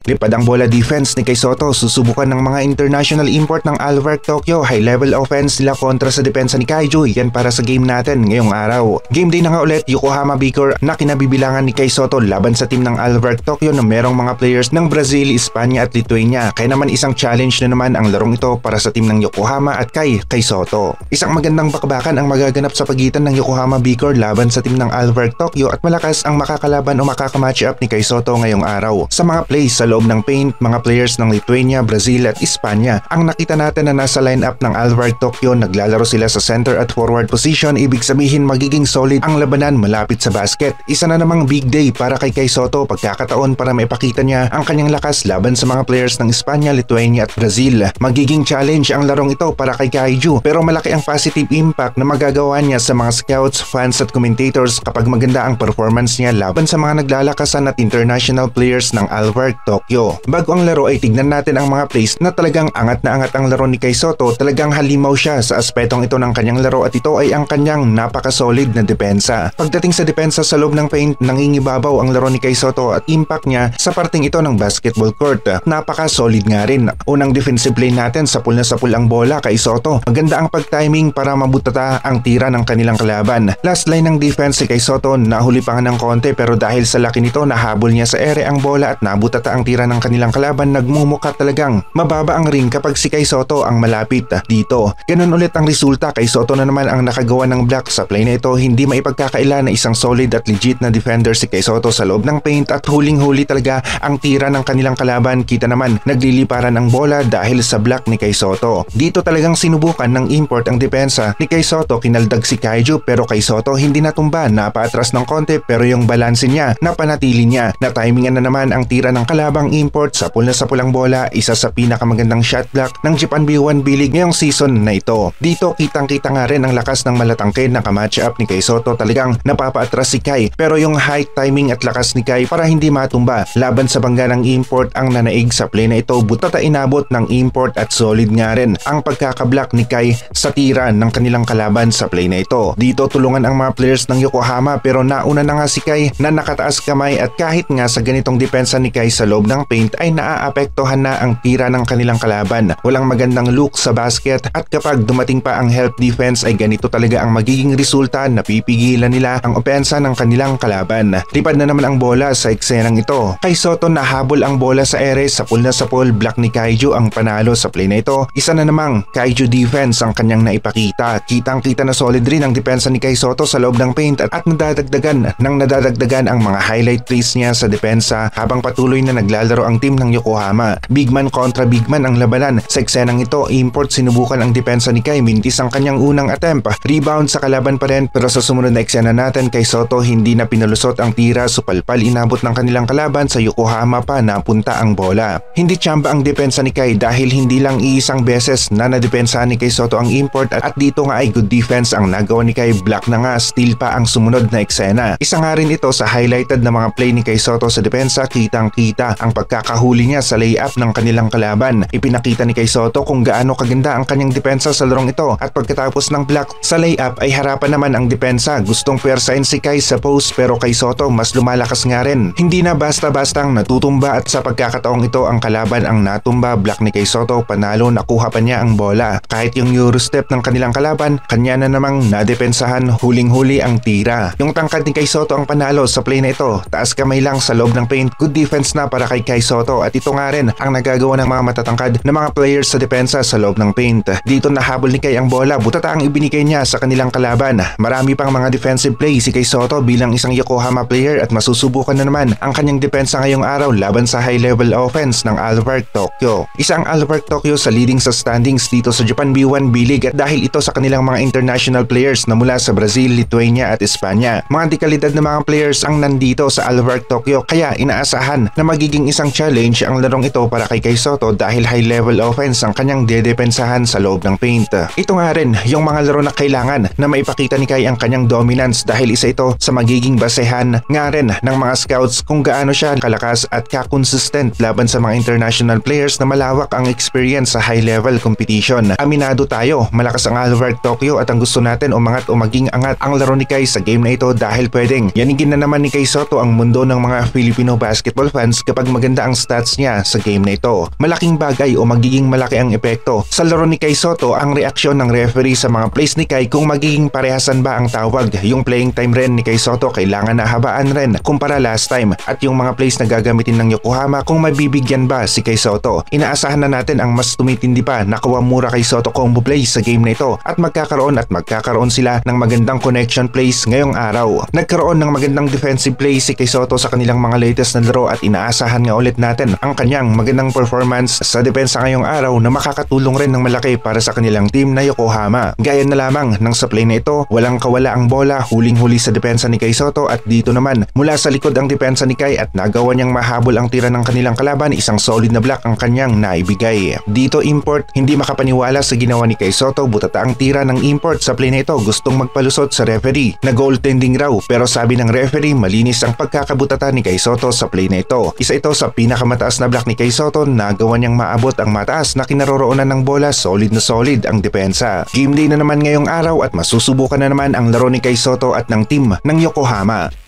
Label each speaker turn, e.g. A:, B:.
A: Lipad ang bola defense ni Kai Sotto, susubukan ng mga international import ng Alvark Tokyo. High level offense nila kontra sa depensa ni Kaiju. Yan para sa game natin ngayong araw. Game day na nga ulit, Yokohama Beaker na kinabibilangan ni Kai Sotto laban sa team ng Alvark Tokyo na merong mga players ng Brazil, Espanya at Lithuania. Kaya naman isang challenge na naman ang larong ito para sa team ng Yokohama at Kai Sotto. Isang magandang bakbakan ang magaganap sa pagitan ng Yokohama Beaker laban sa team ng Alvark Tokyo at malakas ang makakalaban o makakamatch up ni Kai Sotto ngayong araw. Sa mga plays sa loob ng paint, mga players ng Lithuania, Brazil at Espanya ang nakita natin na nasa lineup ng Alvark Tokyo. Naglalaro sila sa center at forward position, ibig sabihin magiging solid ang labanan malapit sa basket. Isa na namang big day para kay Kai Sotto, pagkakataon para maipakita niya ang kanyang lakas laban sa mga players ng Espanya, Lithuania at Brazil. Magiging challenge ang larong ito para kay Kaiju, pero malaki ang positive impact na magagawa niya sa mga scouts, fans at commentators kapag maganda ang performance niya laban sa mga naglalakasan at international players ng Alvark Tokyo. Bago ang laro ay tignan natin ang mga plays na talagang angat na angat ang laro ni Kai Sotto. Talagang halimaw siya sa aspetong ito ng kanyang laro at ito ay ang kanyang napaka-solid na depensa. Pagdating sa depensa sa loob ng paint, nangingibabaw ang laro ni Kai Sotto at impact niya sa parting ito ng basketball court. Napaka-solid nga rin. Unang defensive play natin, sapul na sapul ang bola kay Sotto. Maganda ang pag-timing para mabutata ang tira ng kanilang kalaban. Last line ng defense si Kai Sotto, nahuli pa nga ng konti pero dahil sa laki nito nahabol niya sa ere ang bola at nabutata ang tira ng kanilang kalaban. Nagmumukha talagang mababa ang ring kapag si Kai Sotto ang malapit dito. Ganun ulit ang resulta. Kai Sotto na naman ang nakagawa ng block sa play na ito. Hindi maipagkakaila na isang solid at legit na defender si Kai Sotto sa loob ng paint at huling-huli talaga ang tira ng kanilang kalaban. Kita naman nagliliparan ang bola dahil sa block ni Kai Sotto. Dito talagang sinubukan ng import ang depensa ni Kai Sotto. Kinaldag si Kaiju pero Kai Sotto hindi natumba, napaatras ng konti pero yung balanse niya napanatili niya. Na-timingan na naman ang tira ng kalabang import. Sapul na sapul ang bola, isa sa pinakamagandang shot block ng Japan B1 B-League ngayong season na ito. Dito kitang-kita nga rin ang lakas ng malatangke na kamatch up ni Kai Sotto. Talagang napapaatras si Kai pero yung high timing at lakas ni Kai para hindi matumba laban sa bangga ng import ang nanaig sa play na ito. Butata inabot ng import at solid nga rin ang pagkakablock ni Kai sa tira ng kanilang kalaban sa play na ito. Dito tulungan ang mga players ng Yokohama pero nauna na nga si Kai na nakataas kamay at kahit nga sa ganitong depensa ni Kai sa loob ng paint ay naaapektuhan na ang tira ng kanilang kalaban. Walang magandang look sa basket at kapag dumating pa ang help defense ay ganito talaga ang magiging resulta. Napipigilan nila ang opensa ng kanilang kalaban. Lipad na naman ang bola sa eksenang ito. Kai Sotto nahabol ang bola sa ere, sapul na sapul, block ni Kaiju ang panalo sa play na ito. Isa na namang Kaiju defense ang kanyang naipakita. Kitang-kita na solid rin ang depensa ni Kai Sotto sa loob ng paint at nadadagdagan ang mga highlight plays niya sa depensa habang patuloy na naglalaro ang team ng Yokohama. Bigman kontra bigman ang labanan. Sa eksenang ito, import sinubukan ang depensa ni Kai, mintis ang kanyang unang attempt. Rebound sa kalaban pa rin pero sa sumunod na eksena natin, Kai Sotto hindi na pinalusot ang tira, supalpal inabot ng kanilang kalaban. Sa Yokohama pa napunta ang bola. Hindi tsamba ang depensa ni Kai dahil hindi lang iisang beses na nadepensa ni Kai Sotto ang import at dito nga ay good defense ang nagawa ni Kai. Block na nga, steal pa ang sumunod na eksena. Isa nga rin ito sa highlighted na mga play ni Kai Sotto sa depensa. Kitang-kita ang pagkakahuli niya sa layup ng kanilang kalaban. Ipinakita ni Kai Sotto kung gaano kaganda ang kanyang depensa sa larong ito at pagkatapos ng block sa layup ay harapan naman ang depensa. Gustong pwersahin si Kai sa post pero Kai Sotto mas lumalakas nga rin. Hindi na basta-bastang natutumba at sa pagkakataong ito ang kalaban ang natumba. Block ni Kai Sotto, panalo, nakuha pa niya ang bola. Kahit yung Eurostep ng kanilang kalaban, kanya na namang nadepensahan, huling-huli ang tira. Yung tangkad ni Kai Sotto ang panalo sa play na ito. Taas kamay lang sa loob ng paint. Good defense na para kay Kai Sotto at ito nga rin ang nagagawa ng mga matatangkad na mga players sa depensa sa loob ng paint. Dito nahabol ni Kai ang bola, butata ang ibinigay niya sa kanilang kalaban. Marami pang mga defensive play si Kai Sotto bilang isang Yokohama player at masusubukan na naman ang kanyang depensa ngayong araw laban sa high level offense ng Alvark Tokyo. Isang Alvark Tokyo sa leading sa standings dito sa Japan B1 B-League at dahil ito sa kanilang mga international players na mula sa Brazil, Lithuania at Espanya. Mga dekalidad na mga players ang nandito sa Alvark Tokyo kaya inaasahan na magiging isang challenge ang larong ito para kay Kai Sotto dahil high level offense ang kanyang dedepensahan sa loob ng paint. Ito nga rin yung mga laro na kailangan na maipakita ni Kai ang kanyang dominance dahil isa ito sa magiging basehan nga rin ng mga scouts kung gaano siya kalakas at kakonsistent laban sa mga international players na malawak ang experience sa high level competition. Aminado tayo, malakas ang Alvark Tokyo at ang gusto natin umangat o maging angat ang laro ni Kai sa game na ito dahil pwedeng yanigin na naman ni Kai Sotto ang mundo ng mga Filipino basketball fans kapag maganda ang stats niya sa game na ito. Malaking bagay o magiging malaki ang epekto sa laro ni Kai Sotto ang reaksyon ng referee sa mga plays ni Kai kung magiging parehasan ba ang tawag. Yung playing time rin ni Kai Sotto kailangan na habaan rin kumpara last time, at yung mga plays na gagamitin ng Yokohama kung mabibigyan ba si Kai Sotto. Inaasahan na natin ang mas tumitindi pa na Kawamura Kai Sotto combo plays sa game na ito at magkakaroon sila ng magandang connection plays ngayong araw. Nagkaroon ng magandang defensive plays si Kai Sotto sa kanilang mga latest na laro at inaasahan nga ulit natin ang kanyang magandang performance sa depensa ngayong araw na makakatulong rin ng malaki para sa kanilang team na Yokohama. Gaya na lamang ng sa play na ito, walang kawala ang bola, huling-huli sa depensa ni Kai Sotto, at dito naman mula sa likod ang depensa ni Kai at nagawa niyang mahabol ang tira ng kanilang kalaban. Isang solid na block ang kanyang naibigay. Dito Import hindi makapaniwala sa ginawa ni Kai Sotto, butata ang tira ng Import sa play na ito, gustong magpalusot sa referee na goaltending raw, pero sabi ng referee malinis ang pagkakabutata ni Kai Sotto sa play na ito. Isa ito sa pinakamataas na block ni Kai Sotto, nagawa niyang maabot ang mataas na kinaroroonan ng bola. Solid na solid ang depensa. Game day na naman ngayong araw at masusubukan na naman ang laro ni Kai Sotto at ng team ng Yokohama.